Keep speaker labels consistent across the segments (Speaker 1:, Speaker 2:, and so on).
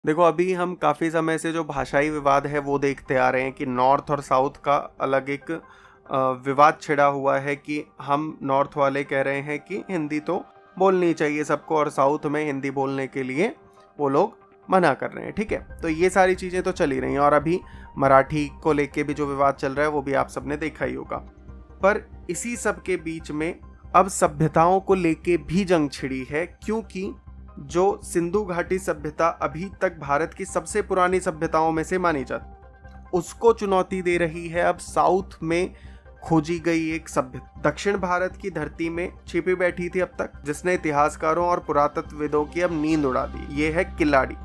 Speaker 1: देखो, अभी हम काफ़ी समय से जो भाषाई विवाद है वो देखते आ रहे हैं कि नॉर्थ और साउथ का अलग एक विवाद छिड़ा हुआ है कि हम नॉर्थ वाले कह रहे हैं कि हिंदी तो बोलनी चाहिए सबको, और साउथ में हिंदी बोलने के लिए वो लोग मना कर रहे हैं। ठीक है, तो ये सारी चीज़ें तो चली रही हैं, और अभी मराठी को लेके भी जो विवाद चल रहा है वो भी आप सबने देखा ही होगा। पर इसी सब के बीच में अब सभ्यताओं को लेके भी जंग छिड़ी है, क्योंकि जो सिंधु घाटी सभ्यता अभी तक भारत की सबसे पुरानी सभ्यताओं में से मानी जाती, उसको चुनौती दे रही है अब साउथ में खोजी गई एक सभ्यता। दक्षिण भारत की धरती में छिपी बैठी थी अब तक, जिसने इतिहासकारों और पुरातत्वविदों की अब नींद उड़ा दी। ये है किल्लाड़ी।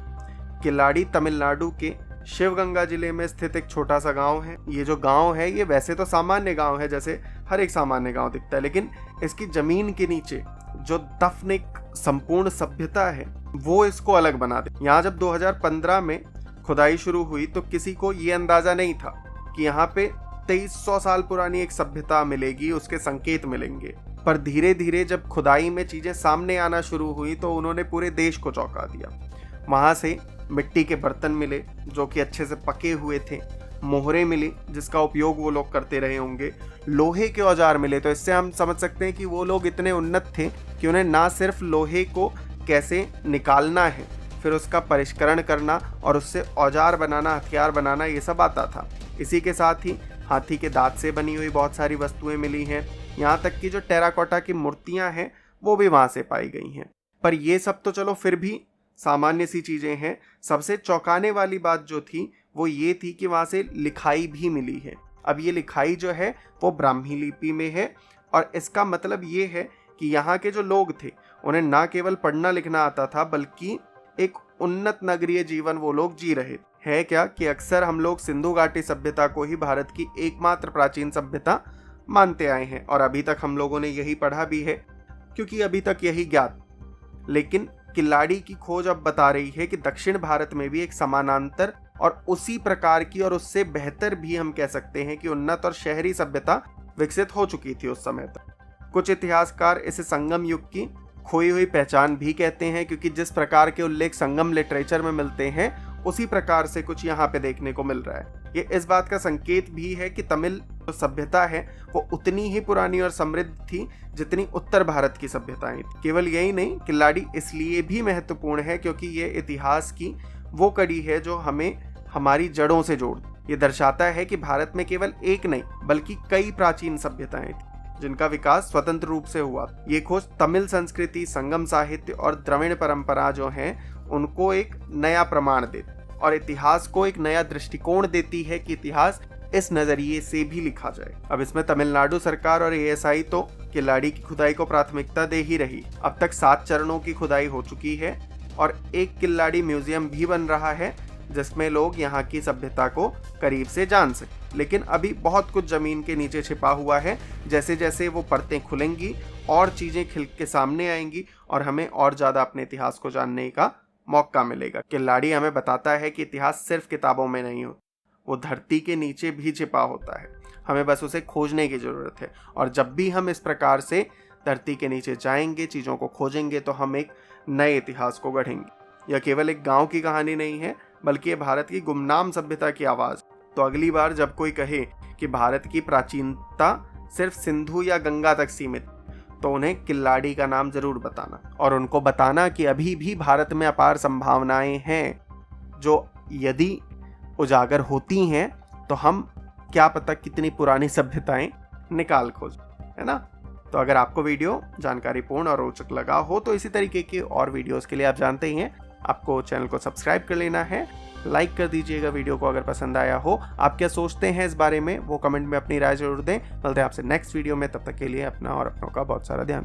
Speaker 1: किल्लाड़ी तमिलनाडु के शिवगंगा जिले में स्थित एक छोटा सा गांव है। ये जो गांव है ये वैसे तो सामान्य गांव है, जैसे हर एक सामान्य गांव दिखता है, लेकिन इसकी जमीन के नीचे जो दफन एक संपूर्ण सभ्यता है वो इसको अलग बना दे। यहाँ जब 2015 में खुदाई शुरू हुई तो किसी को ये अंदाजा नहीं था कि यहाँ पे 2300 साल पुरानी एक सभ्यता मिलेगी, उसके संकेत मिलेंगे। पर धीरे धीरे जब खुदाई में चीजें सामने आना शुरू हुई तो उन्होंने पूरे देश को चौंका दिया। वहां से मिट्टी के बर्तन मिले जो कि अच्छे से पके हुए थे, मोहरे मिली जिसका उपयोग वो लोग करते रहे होंगे, लोहे के औजार मिले। तो इससे हम समझ सकते हैं कि वो लोग इतने उन्नत थे कि उन्हें ना सिर्फ लोहे को कैसे निकालना है, फिर उसका परिष्करण करना और उससे औजार बनाना, हथियार बनाना, ये सब आता था। इसी के साथ ही हाथी के दांत से बनी हुई बहुत सारी वस्तुएं मिली हैं। यहाँ तक कि जो टेराकोटा की मूर्तियां हैं वो भी वहाँ से पाई गई हैं। पर ये सब तो चलो फिर भी सामान्य सी चीज़ें हैं। सबसे चौंकाने वाली बात जो थी वो ये थी कि वहाँ से लिखाई भी मिली है। अब ये लिखाई जो है वो ब्राह्मी लिपि में है, और इसका मतलब ये है कि यहाँ के जो लोग थे उन्हें ना केवल पढ़ना लिखना आता था, बल्कि एक उन्नत नगरीय जीवन वो लोग जी रहे है। क्या कि अक्सर हम लोग सिंधु घाटी सभ्यता को ही भारत की एकमात्र प्राचीन सभ्यता मानते आए हैं, और अभी तक हम लोगों ने यही पढ़ा भी है क्योंकि अभी तक यही ज्ञात। लेकिन किल्लाड़ी की खोज अब बता रही है कि दक्षिण भारत में भी एक समानांतर और उसी प्रकार की और उससे बेहतर भी हम कह सकते हैं कि उन्नत और शहरी सभ्यता विकसित हो चुकी थी उस समय तक। कुछ इतिहासकार इसे संगम युग की खोई हुई पहचान भी कहते हैं, क्योंकि जिस प्रकार के उल्लेख संगम लिटरेचर में मिलते हैं उसी प्रकार से कुछ यहाँ पे देखने को मिल रहा है। ये इस बात का संकेत भी है कि तमिल जो सभ्यता है वो उतनी ही पुरानी और समृद्ध थी जितनी उत्तर भारत की सभ्यताएं थी। केवल यही नहीं, किल्लाड़ी इसलिए भी महत्वपूर्ण है क्योंकि ये इतिहास की वो कड़ी है जो हमें हमारी जड़ों से जोड़। ये दर्शाता है कि भारत में केवल एक नहीं बल्कि कई प्राचीन सभ्यताएं थी जिनका विकास स्वतंत्र रूप से हुआ। ये खोज तमिल संस्कृति, संगम साहित्य और द्रविड़ परंपरा जो हैं उनको एक नया प्रमाण देती और इतिहास को एक नया दृष्टिकोण देती है कि इतिहास इस नजरिए से भी लिखा जाए। अब इसमें तमिलनाडु सरकार और एएसआई तो किल्लाड़ी की खुदाई को प्राथमिकता दे ही रही। अब तक 7 चरणों की खुदाई हो चुकी है और एक किल्लाड़ी म्यूजियम भी बन रहा है जिसमें लोग यहाँ की सभ्यता को करीब से जान सकें। लेकिन अभी बहुत कुछ जमीन के नीचे छिपा हुआ है। जैसे जैसे वो परतें खुलेंगी और चीजें खिल के सामने आएंगी और हमें और ज्यादा अपने इतिहास को जानने का मौका मिलेगा। किल्लाड़ी हमें बताता है कि इतिहास सिर्फ किताबों में नहीं होता, वो धरती के नीचे भी छिपा होता है। हमें बस उसे खोजने की जरूरत है। और जब भी हम इस प्रकार से धरती के नीचे जाएंगे, चीजों को खोजेंगे, तो हम एक नए इतिहास को गढ़ेंगे। यह केवल एक गांव की कहानी नहीं है बल्कि ये भारत की गुमनाम सभ्यता की आवाज। तो अगली बार जब कोई कहे कि भारत की प्राचीनता सिर्फ सिंधु या गंगा तक सीमित, तो उन्हें किल्लाड़ी का नाम जरूर बताना और उनको बताना कि अभी भी भारत में अपार संभावनाएं हैं जो यदि उजागर होती हैं तो हम क्या पता कितनी पुरानी सभ्यताएं निकाल खोज, है ना। तो अगर आपको वीडियो जानकारीपूर्ण और रोचक लगा हो तो इसी तरीके के और वीडियोस के लिए आप जानते ही हैं, आपको चैनल को सब्सक्राइब कर लेना है। लाइक कर दीजिएगा वीडियो को अगर पसंद आया हो। आप क्या सोचते हैं इस बारे में वो कमेंट में अपनी राय जरूर दें। मिलते हैं आपसे नेक्स्ट वीडियो में, तब तक के लिए अपना और अपनों का बहुत सारा ध्यान रखें।